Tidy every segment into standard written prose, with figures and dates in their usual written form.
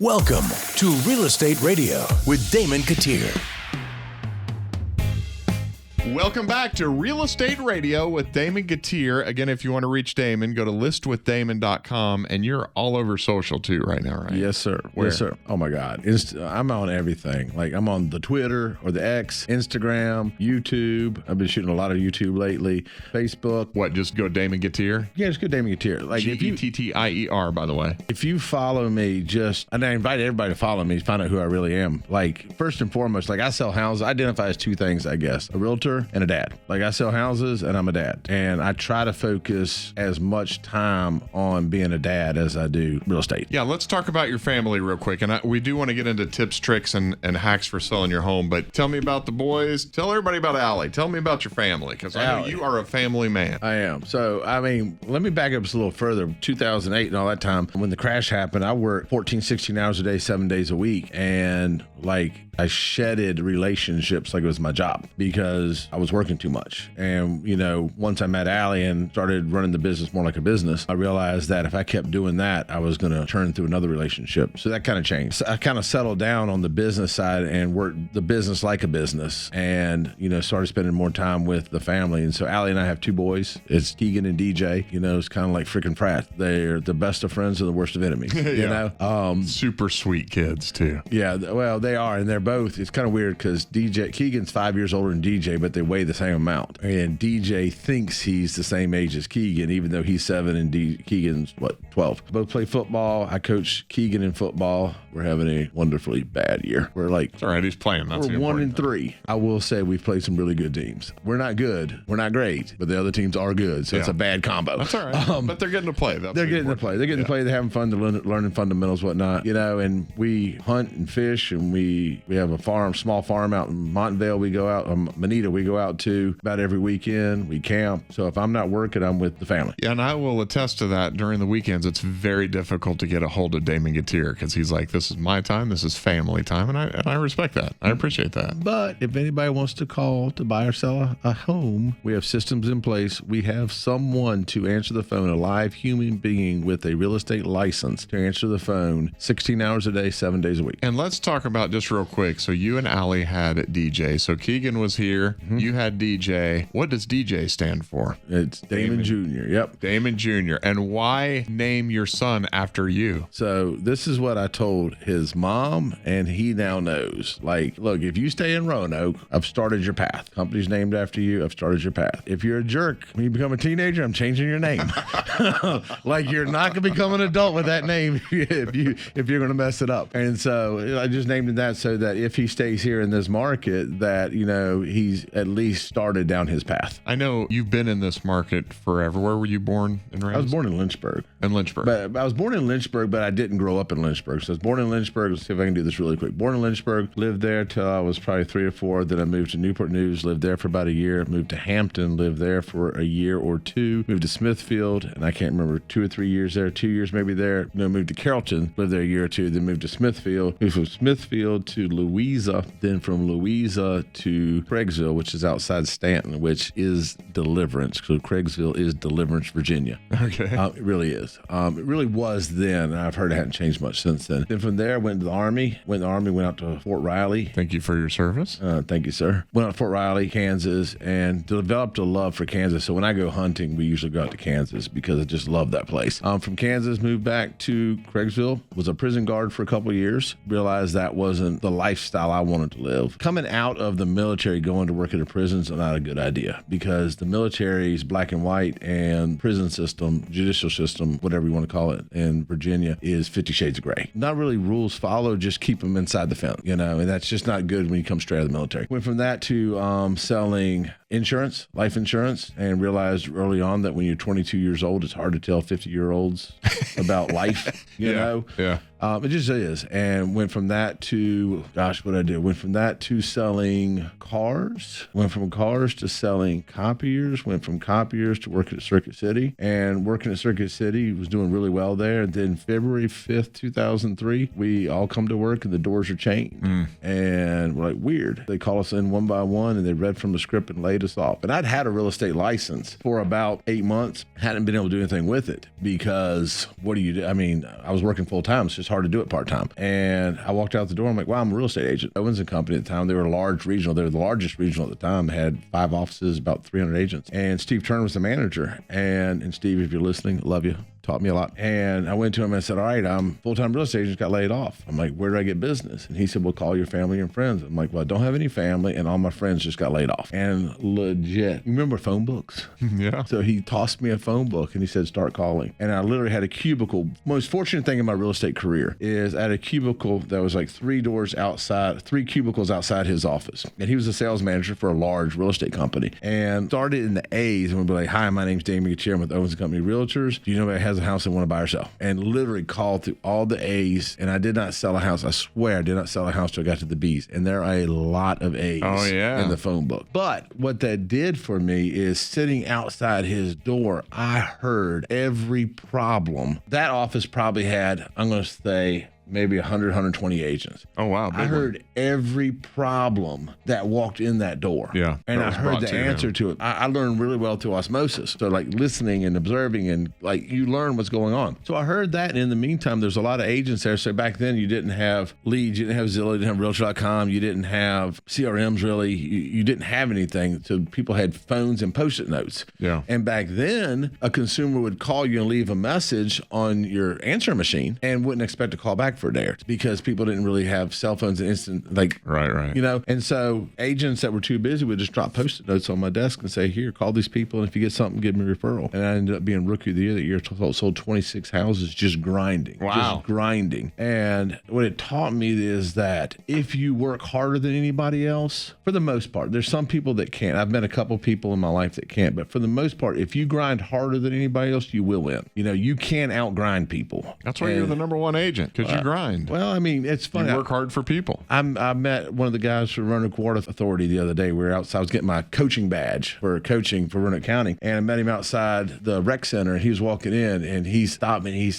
Welcome to Real Estate Radio with Damon Gettier. Welcome back to Real Estate Radio with Damon Gettier. Again, if you want to reach Damon, go to listwithdamon.com, and you're all over social too right now, right? Yes, sir. Where? Yes, sir. Oh, my God. I'm on everything. Like, I'm on the Twitter or the X, Instagram, YouTube. I've been shooting a lot of YouTube lately. Facebook. What, just go Damon Gettier? Yeah, just go Damon Gettier. Like, Gettier, by the way. If you follow me, and I invite everybody to follow me to find out who I really am. Like, first and foremost, like, I sell houses. I identify as two things, I guess. A realtor and a dad. Like, I sell houses and I'm a dad. And I try to focus as much time on being a dad as I do real estate. Yeah, let's talk about your family real quick. And we do want to get into tips, tricks, and hacks for selling your home. But tell me about the boys. Tell everybody about Allie. Tell me about your family, because I know you are a family man. I am. So, I mean, let me back up just a little further. 2008 and all that time, when the crash happened, I worked 14, 16 hours a day, 7 days a week. And like, I shedded relationships like it was my job because I was working too much. And, you know, once I met Allie and started running the business more like a business, I realized that if I kept doing that, I was going to turn through another relationship. So that kind of changed. So I kind of settled down on the business side and worked the business like a business and, you know, started spending more time with the family. And so Allie and I have two boys. It's Keegan and DJ. You know, it's kind of like freaking frat. They're the best of friends and the worst of enemies, you know? Super sweet kids, too. Yeah, well, they are. And they're both. It's kind of weird because Keegan's 5 years older than DJ, but they weigh the same amount. And DJ thinks he's the same age as Keegan, even though he's 7 and Keegan's, 12. Both play football. I coach Keegan in football. We're having a wonderfully bad year. We're like, it's all right, he's playing. That's we're 1-3. I will say we've played some really good teams. We're not good. We're not great, but the other teams are good. So it's a bad combo. That's all right. But they're getting to play. They're getting to play. They're getting to play. They're having fun. They're learning fundamentals, whatnot. You know, and we hunt and fish, and we have a small farm out in Montvale. We go out, Manita, we go out to about every weekend. We camp. So if I'm not working, I'm with the family. Yeah, and I will attest to that. During the weekends, it's very difficult to get a hold of Damon Gettier because he's like, this is my time. This is family time. And I respect that. I appreciate that. But if anybody wants to call to buy or sell a home, we have systems in place. We have someone to answer the phone, a live human being with a real estate license to answer the phone 16 hours a day, 7 days a week. And let's talk about just real quick. So you and Allie had DJ. So Keegan was here. Mm-hmm. You had DJ. What does DJ stand for? It's Damien Jr. Yep. Damon Jr. And why name your son after you? So this is what I told his mom, and he now knows. Like, look, if you stay in Roanoke, I've started your path. Company's named after you. I've started your path. If you're a jerk, when you become a teenager, I'm changing your name. Like, you're not going to become an adult with that name if you're going to mess it up. And so I just named him that so that if he stays here in this market, that, you know, he's at least started down his path. I know you've been in this market forever. Where were you born and raised? I was born in Lynchburg. But I was born in Lynchburg, but I didn't grow up in Lynchburg. So I was born in Lynchburg. Let's see if I can do this really quick. Born in Lynchburg, lived there till I was probably 3 or 4. Then I moved to Newport News, lived there for about a year. Moved to Hampton, lived there for a year or 2. Moved to Smithfield, and I can't remember, 2 or 3 years there, 2 years maybe there. No, moved to Carrollton, lived there a year or 2. Then moved to Smithfield. Moved from Smithfield to Louisa. Then from Louisa to Craigsville, which is outside Stanton, which is Deliverance. So Craigsville is Deliverance, Virginia. Okay. It really is. It really was then. I've heard it hadn't changed much since then. Then from there, went to the Army. Went out to Fort Riley. Thank you for your service. Thank you, sir. Went out to Fort Riley, Kansas, and developed a love for Kansas. So when I go hunting, we usually go out to Kansas because I just love that place. From Kansas, moved back to Craigsville. Was a prison guard for a couple of years. Realized that wasn't the lifestyle I wanted to live. Coming out of the military, going to work at a prison is not a good idea because the military's black and white, and prison system, judicial system, whatever you want to call it, in Virginia is 50 shades of gray. Not really rules followed, just keep them inside the fence, you know, and that's just not good when you come straight out of the military. Went from that to selling insurance, life insurance, and realized early on that when you're 22 years old, it's hard to tell 50-year-olds about life, you know? Yeah. It just is. And went from that to, what did I do? Went from that to selling cars. Went from cars to selling copiers. Went from copiers to working at Circuit City. And working at Circuit City, was doing really well there. And then February 5th, 2003, we all come to work and the doors are chained. And we're like, weird. They call us in one by one and they read from the script and laid us off. And I'd had a real estate license for about 8 months. Hadn't been able to do anything with it because what do you do? I mean, I was working full time. It's just hard to do it part-time. And I walked out the door. I'm like, wow, I'm a real estate agent. Owens & Company at the time, they were a large regional. They were the largest regional at the time. They had 5 offices, about 300 agents. And Steve Turner was the manager. And Steve, if you're listening, love you. Taught me a lot. And I went to him and I said, all right, I'm full-time real estate agent, got laid off. I'm like, where do I get business? And he said, well, call your family and friends. I'm like, well, I don't have any family, and all my friends just got laid off. And legit, you remember phone books? Yeah. So he tossed me a phone book and he said, start calling. And I literally had a cubicle. Most fortunate thing in my real estate career is I had a cubicle that was like 3 cubicles outside his office. And he was a sales manager for a large real estate company. And started in the A's and would be like, hi, my name's Damien Jr. I'm with Owens & Company Realtors. Do you know anybody that has a house they want to buy or sell? And literally called through all the A's. And I did not sell a house. I swear I did not sell a house till I got to the B's. And there are a lot of A's in the phone book. But what that did for me is sitting outside his door, I heard every problem. That office probably had, I'm going to say, maybe 100, 120 agents. Oh, wow. I heard every problem that walked in that door. Yeah. And I heard the answer to it. I learned really well through osmosis. So like listening and observing and like you learn what's going on. So I heard that. And in the meantime, there's a lot of agents there. So back then you didn't have leads, you didn't have Zillow, you didn't have Realtor.com, you didn't have CRMs really. You didn't have anything. So people had phones and Post-it notes. Yeah. And back then, a consumer would call you and leave a message on your answering machine and wouldn't expect a call back for a day because people didn't really have cell phones and instant, like, right. You know, and so agents that were too busy would just drop Post-it notes on my desk and say, here, call these people. And if you get something, give me a referral. And I ended up being rookie of the year that year, sold 26 houses, just grinding. Wow. Just grinding. And what it taught me is that if you work harder than anybody else, for the most part, there's some people that can't. I've met a couple people in my life that can't, but for the most part, if you grind harder than anybody else, you will win. You know, you can't outgrind people. That's why you're the number one agent, because you grind. Well, I mean, it's funny. You work hard for people. I met one of the guys from Roanoke Water Authority the other day. We were outside. I was getting my coaching badge for coaching for Roanoke County, and I met him outside the rec center, and he was walking in, and he stopped me, and he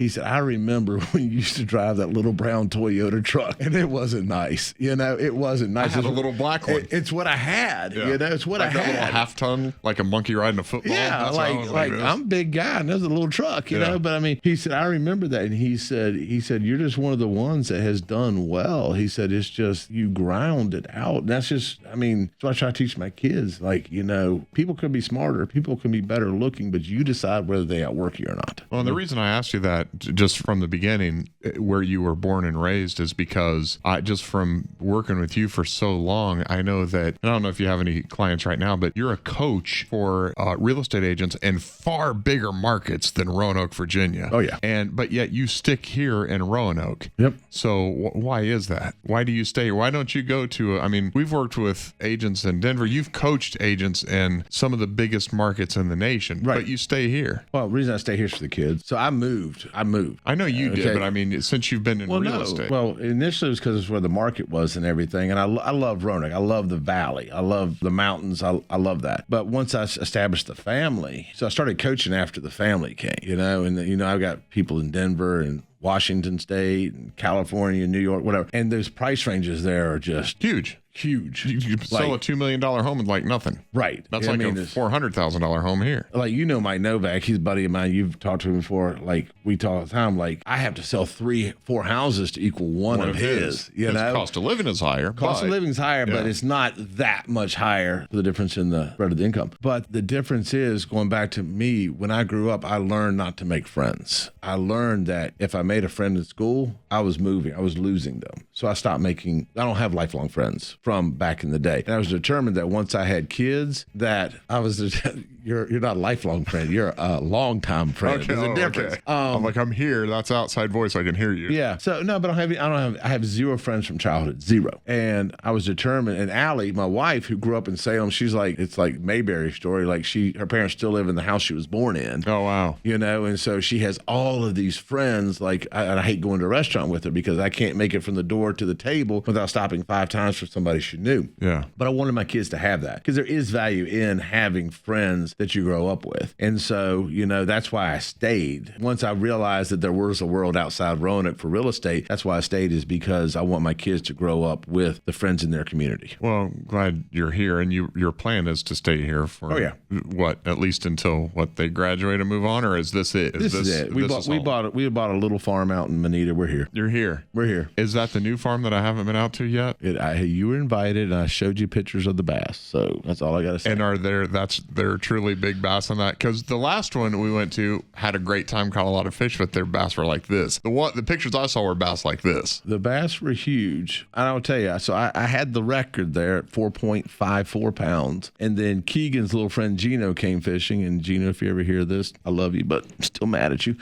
said, I remember when you used to drive that little brown Toyota truck, and it wasn't nice. You know, it wasn't nice. I had a little black one. It's what I had. Yeah. You know, it's what I had. That little half-ton, like a monkey riding a football. Yeah, like I'm a big guy, and there's a little truck, you know. But I mean, he said, I remember that, and he said, you're just one of the ones that has done well. He said, it's just you ground it out. And that's just, I mean, that's what I try to teach my kids. Like, you know, people can be smarter, people can be better looking, but you decide whether they outwork you or not. Well, and the reason I asked you that just from the beginning, where you were born and raised, is because just from working with you for so long, I know that, and I don't know if you have any clients right now, but you're a coach for real estate agents in far bigger markets than Roanoke, Virginia. Oh, yeah. But yet you stick here in Roanoke. Yep. So why is that? Why do you stay here? Why don't you go to, I mean, we've worked with agents in Denver. You've coached agents in some of the biggest markets in the nation, but you stay here. Well, the reason I stay here is for the kids. So I moved. I know you did, but I mean, since you've been in real estate. Well, initially it was because it's where the market was and everything. And I love Roanoke. I love the valley. I love the mountains. I love that. But once I established the family, so I started coaching after the family came, you know, and, you know, I've got people in Denver and Washington State and California, New York, whatever. And those price ranges there are just huge. You sell a $2 million home with like nothing. Right. That's a $400,000 home here. Like, you know, Mike Novak, he's a buddy of mine. You've talked to him before. Like, we talk all the time. Like, I have to sell 3-4 houses to equal one of his. You know, cost of living is higher. Cost of living is higher, but it's not that much higher for the difference in the spread of the income. But the difference is, going back to me, when I grew up, I learned not to make friends. I learned that if I made a friend in school, I was losing them. So I stopped making, I don't have lifelong friends from back in the day. And I was determined that once I had kids, that I was, you're not a lifelong friend, you're a long-time friend. Okay, There's a difference. Okay. I'm like, I'm here. That's outside voice. I can hear you. Yeah. So no, but I have 0 friends from childhood, 0. And I was determined. And Allie, my wife, who grew up in Salem, she's like, it's like Mayberry story. Like her parents still live in the house she was born in. Oh, wow. You know, and so she has all of these friends. Like, I hate going to a restaurant with her because I can't make it from the door to the table without stopping 5 times for somebody she knew. Yeah. But I wanted my kids to have that because there is value in having friends friends that you grow up with. And so, that's why I stayed. Once I realized that there was a world outside Roanoke for real estate, that's why I stayed, is because I want my kids to grow up with the friends in their community. Well, glad you're here, and your plan is to stay here for what, at least until they graduate and move on, or is this it? This is it. We bought a little farm out in Manita. We're here. You're here. We're here. Is that the new farm that I haven't been out to yet? You were invited, and I showed you pictures of the bass. So that's all I got to say. And there are truly big bass on that? Because the last one we went to had a great time, caught a lot of fish, but their bass were like this. The pictures I saw were bass like this. The bass were huge. And I'll tell you, so I had the record there at 4.54 pounds. And then Keegan's little friend Gino came fishing. And Gino, if you ever hear this, I love you, but I'm still mad at you.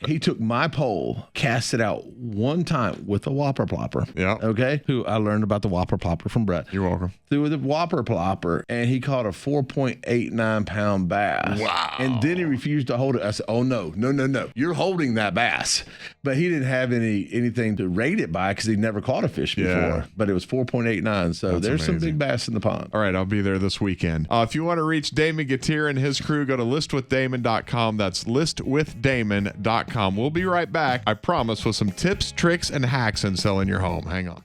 He took my pole, cast it out one time with a whopper plopper. Yeah. Okay. Who I learned about the whopper plopper from Brett. You're welcome. Through the whopper plopper, and he caught a 4.89 pound bass. Wow. And then he refused to hold it. I said, oh, no. You're holding that bass. But he didn't have anything to rate it by because he'd never caught a fish before. Yeah. But it was 4.89. So there's some big bass in the pond. All right, I'll be there this weekend. If you want to reach Damon Gettier and his crew, go to listwithdamon.com. That's listwithdamon.com. We'll be right back, I promise, with some tips, tricks, and hacks in selling your home. Hang on.